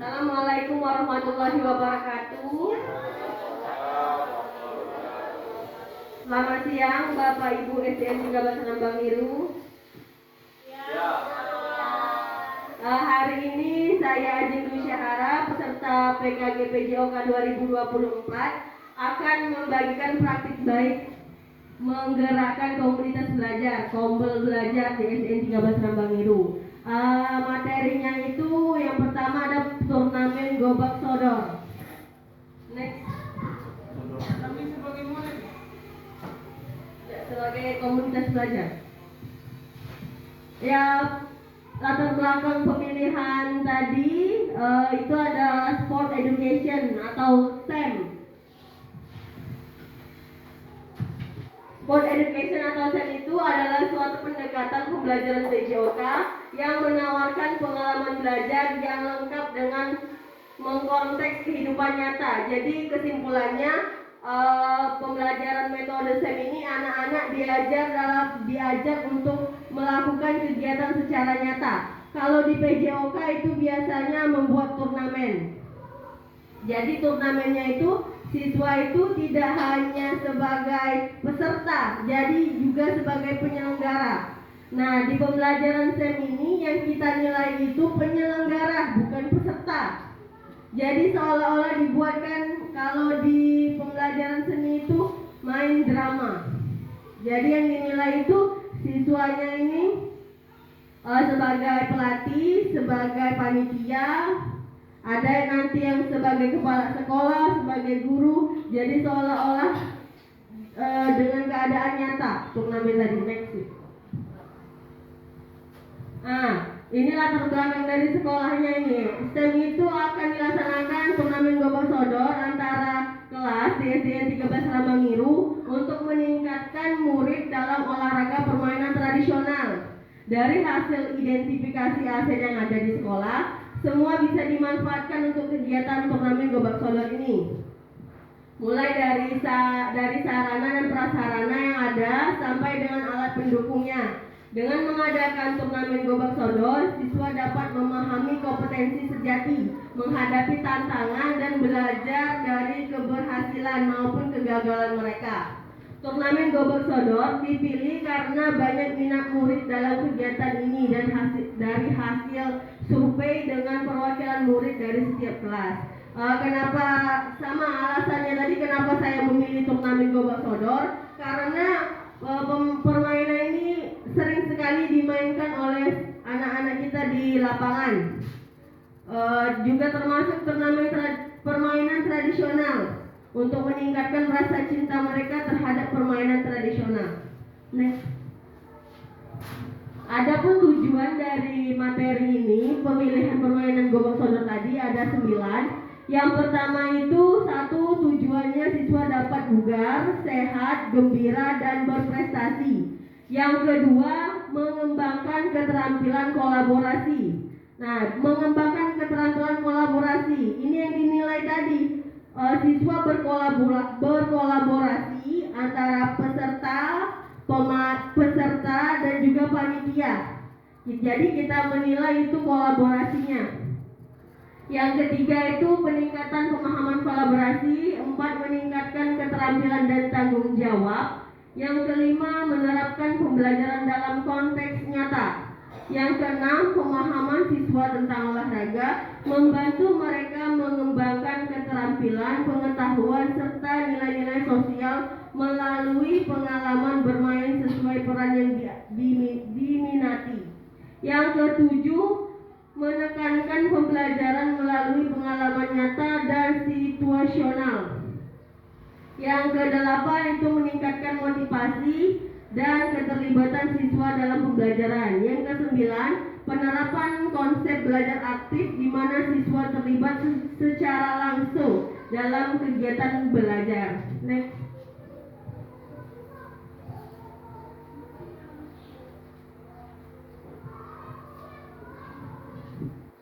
Assalamualaikum warahmatullahi wabarakatuh. Selamat siang Bapak Ibu SDN 13 Lambang Biru. Hari ini saya Ajeng Dwi Syahara, peserta PKG PJOK 2024 akan membagikan praktik baik menggerakkan komunitas belajar, Kombel Belajar di SDN 13 Lambang Biru. Materinya itu yang pertama ada turnamen gobak sodor. Next. Kami sebagai komunitas belajar. Ya, latar belakang pemilihan tadi itu ada sport education atau STEM. Sport education atau STEM itu adalah suatu pendekatan pembelajaran PJOK yang menawarkan pengalaman belajar yang lengkap dengan mengkonteks kehidupan nyata. Jadi kesimpulannya pembelajaran metode STEM ini anak-anak diajak untuk melakukan kegiatan secara nyata. Kalau di PJOK itu biasanya membuat turnamen. Jadi turnamennya itu siswa itu tidak hanya sebagai peserta, jadi juga sebagai penyelenggara. Nah, di pembelajaran STEM ini yang kita nilai itu penyelenggara, bukan peserta. Jadi seolah-olah dibuatkan kalau di pembelajaran seni itu main drama. Jadi yang dinilai itu siswanya ini sebagai pelatih, sebagai panitia, ada yang nanti yang sebagai kepala sekolah, sebagai guru. Jadi seolah-olah dengan keadaan nyata turnamen tadi. Next. Ini latar belakang dari sekolahnya ini. STEM itu akan dilaksanakan turnamen gobak sodor antara kelas di SDN 13 Lambang Biru untuk meningkatkan murid dalam olahraga permainan tradisional. Dari hasil identifikasi aset yang ada di sekolah, semua bisa dimanfaatkan untuk kegiatan turnamen gobak sodor ini. Mulai dari sarana dan prasarana yang ada sampai dengan alat pendukungnya. Dengan mengadakan turnamen gobak sodor, siswa dapat memahami kompetensi sejati, menghadapi tantangan dan belajar dari keberhasilan maupun kegagalan mereka. Turnamen gobak sodor dipilih karena banyak minat murid dalam kegiatan ini dan dari hasil survei dengan perwakilan murid dari setiap kelas. Kenapa sama alasannya tadi kenapa saya memilih turnamen gobak sodor? Karena permainan ini sering sekali dimainkan oleh anak-anak kita di lapangan. Juga termasuk turnamen permainan tradisional untuk meningkatkan rasa cinta mereka terhadap permainan tradisional. Next. Adapun tujuan dari materi ini, pemilihan permainan gobak sodor tadi ada 9. Yang pertama itu 1, tujuannya siswa dapat bugar, sehat, gembira, dan berprestasi. Yang kedua, mengembangkan keterampilan kolaborasi. Nah, mengembangkan keterampilan kolaborasi, ini yang dinilai tadi. Siswa berkolaborasi antara peserta dan juga panitia. Jadi kita menilai itu kolaborasinya. Yang ketiga itu peningkatan pemahaman kolaborasi. 4, meningkatkan keterampilan dan tanggung jawab. Yang kelima, menerapkan pembelajaran dalam konteks nyata. Yang keenam, pemahaman siswa tentang olahraga, membantu mereka mengembangkan keterampilan, pengetahuan, serta nilai-nilai sosial melalui pengalaman bermain sesuai peran yang diminati. Yang ketujuh, menekankan pembelajaran melalui pengalaman nyata dan situasional. Yang kedelapan itu meningkatkan motivasi dan keterlibatan siswa dalam pembelajaran. Yang kesembilan, penerapan konsep belajar aktif di mana siswa terlibat secara langsung dalam kegiatan belajar. Next.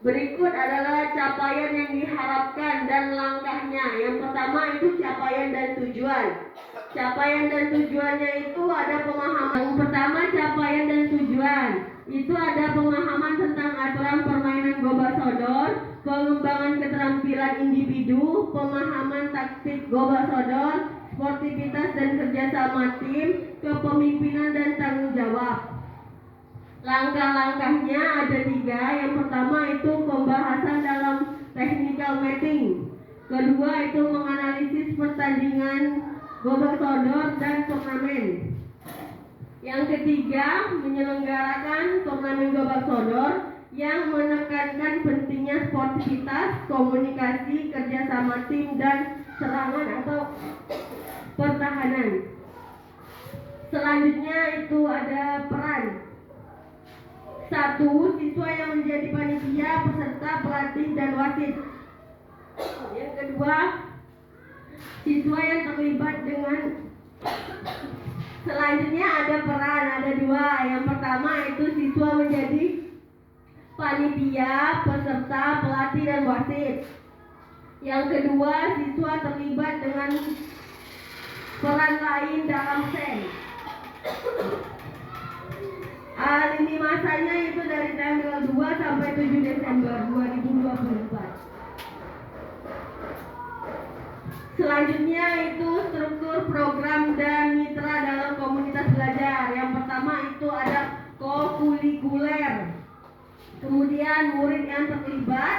Berikut adalah capaian yang diharapkan dan langkahnya. Yang pertama itu capaian dan tujuan. Capaian dan tujuannya itu ada pemahaman. Yang pertama capaian dan tujuan itu ada pemahaman tentang aturan permainan gobak sodor, pengembangan keterampilan individu, pemahaman taktik gobak sodor, sportivitas dan kerjasama tim, kepemimpinan dan tanggung jawab. Langkah-langkahnya ada 3. Yang pertama itu pembahasan dalam technical meeting. Kedua itu menganalisis pertandingan gobak sodor dan turnamen. Yang ketiga, menyelenggarakan turnamen gobak sodor yang menekankan pentingnya sportivitas, komunikasi, kerjasama tim, dan serangan atau pertahanan. Selanjutnya itu ada peran. 1. Siswa yang menjadi panitia, peserta, pelatih, dan wasit. Yang kedua, siswa yang terlibat dengan. Selanjutnya ada peran, ada 2. Yang pertama itu siswa menjadi panitia, peserta, pelatih, dan wasit. Yang kedua, siswa terlibat dengan peran lain dalam SEM. Lini masanya itu dari tanggal 2 sampai 7 Desember 2024. Selanjutnya itu struktur program dan mitra dalam komunitas belajar. Yang pertama itu ada kokurikuler, kemudian murid yang terlibat,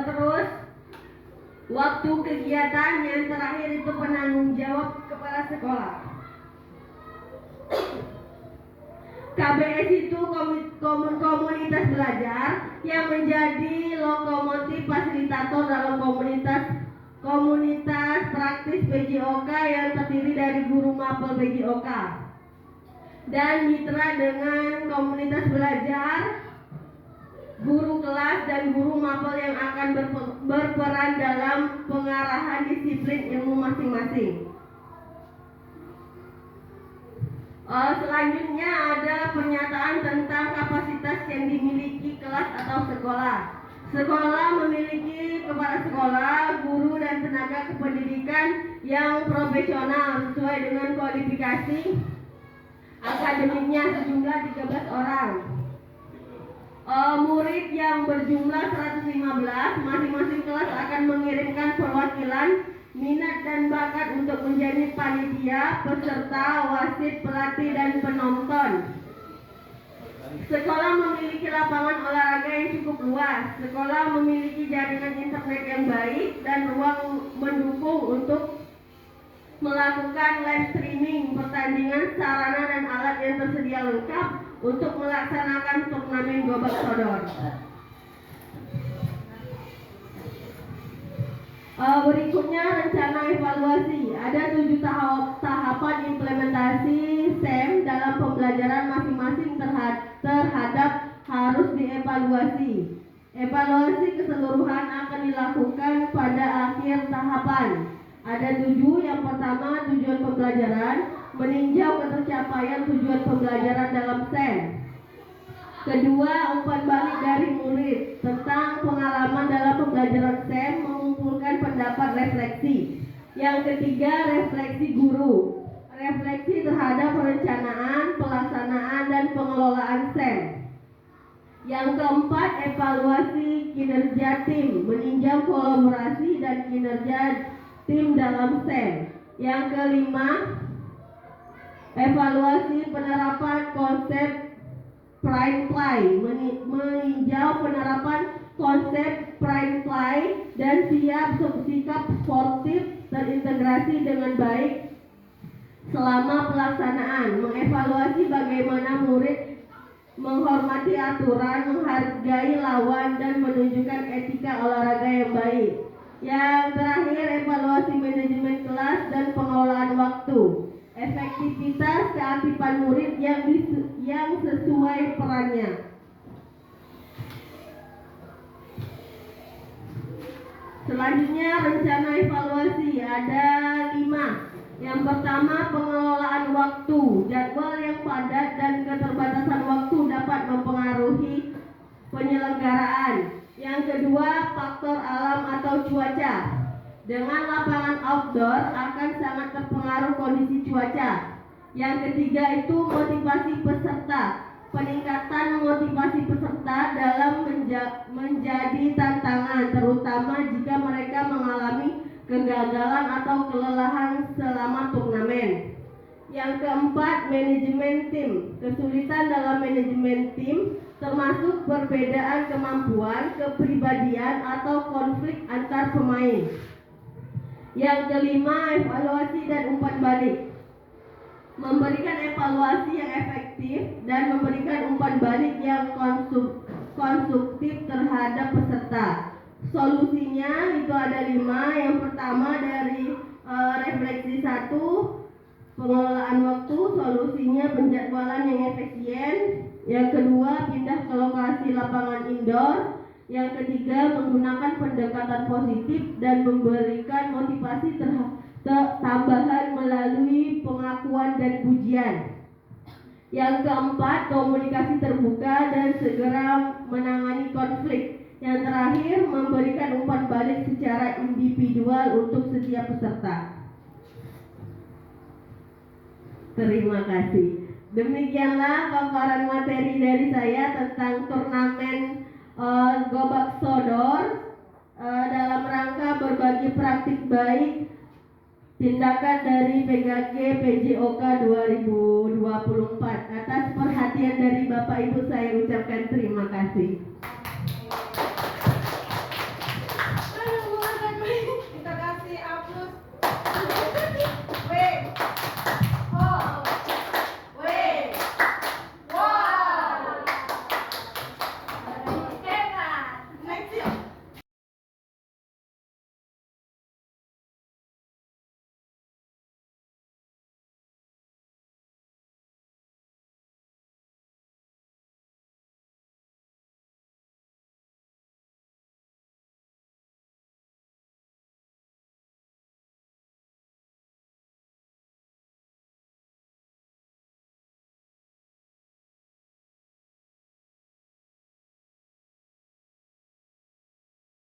terus waktu kegiatan, yang terakhir itu penanggung jawab kepala sekolah. KBS itu komunitas belajar yang menjadi lokomotif fasilitator dalam komunitas praktis PJOK yang terdiri dari guru mapel PJOK dan mitra dengan komunitas belajar, guru kelas dan guru mapel yang akan berperan dalam pengarahan disiplin ilmu masing-masing. Selanjutnya ada pernyataan tentang kapasitas yang dimiliki kelas atau sekolah. Sekolah memiliki kepala sekolah, guru, dan tenaga kependidikan yang profesional sesuai dengan kualifikasi akademiknya sejumlah 13 orang. Murid yang berjumlah 115, masing-masing kelas akan mengirimkan perwakilan minat dan bakat untuk menjadi panitia, peserta, wasit, pelatih, dan penonton. Sekolah memiliki lapangan olahraga yang cukup luas. Sekolah memiliki jaringan internet yang baik dan ruang mendukung untuk melakukan live streaming pertandingan, sarana dan alat yang tersedia lengkap untuk melaksanakan turnamen gobak sodor. Berikutnya rencana evaluasi. Ada 7 tahapan implementasi SEM dalam pembelajaran masing-masing terhadap harus dievaluasi. Evaluasi keseluruhan akan dilakukan pada akhir tahapan. Ada 7. Yang pertama, tujuan pembelajaran, meninjau ketercapaian tujuan pembelajaran dalam SEM. Kedua, umpan balik dari murid tentang pengalaman dalam pembelajaran SEM, mengumpulkan pendapat refleksi. Yang ketiga, refleksi guru, refleksi terhadap perencanaan, pelaksanaan, dan pengelolaan SEM. Yang keempat, evaluasi kinerja tim, meninjau kolaborasi dan kinerja tim dalam SEM. Yang kelima, evaluasi penerapan konsep prime play, meninjau penerapan konsep prime play dan siap sikap sportif terintegrasi dengan baik selama pelaksanaan. Mengevaluasi bagaimana murid menghormati aturan, menghargai lawan, dan menunjukkan etika olahraga yang baik. Yang terakhir, evaluasi manajemen kelas dan pengelolaan waktu, efektivitas keaktifan murid yang sesuai perannya. Selanjutnya rencana evaluasi ada 5. Yang pertama, pengelolaan waktu. Jadwal yang padat dan keterbatasan waktu dapat mempengaruhi penyelenggaraan. Yang kedua, faktor alam atau cuaca. Dengan lapangan outdoor akan sangat terpengaruh kondisi cuaca. Yang ketiga itu motivasi peserta. peningkatan motivasi peserta dalam menjadi tantangan, terutama jika mereka mengalami kegagalan atau kelelahan selama turnamen. Yang keempat, manajemen tim. Kesulitan dalam manajemen tim termasuk perbedaan kemampuan, kepribadian, atau konflik antar pemain. Yang kelima, evaluasi dan umpan balik. Memberikan evaluasi yang efektif dan memberikan umpan balik yang konstruktif terhadap peserta. Solusinya itu ada 5. Yang pertama dari refleksi 1, pengelolaan waktu. Solusinya penjadwalan yang efisien. Yang kedua, pindah ke lokasi lapangan indoor. Yang ketiga, menggunakan pendekatan positif dan memberikan motivasi tambahan melalui pengakuan dan pujian. Yang keempat, komunikasi terbuka dan segera menangani konflik. Yang terakhir, memberikan umpan balik secara individual untuk setiap peserta. Terima kasih. Demikianlah paparan materi dari saya tentang turnamen Gobak Sodor dalam rangka berbagi praktik baik tindakan dari PKG PJOK 2024. Atas perhatian dari Bapak Ibu saya ucapkan terima kasih.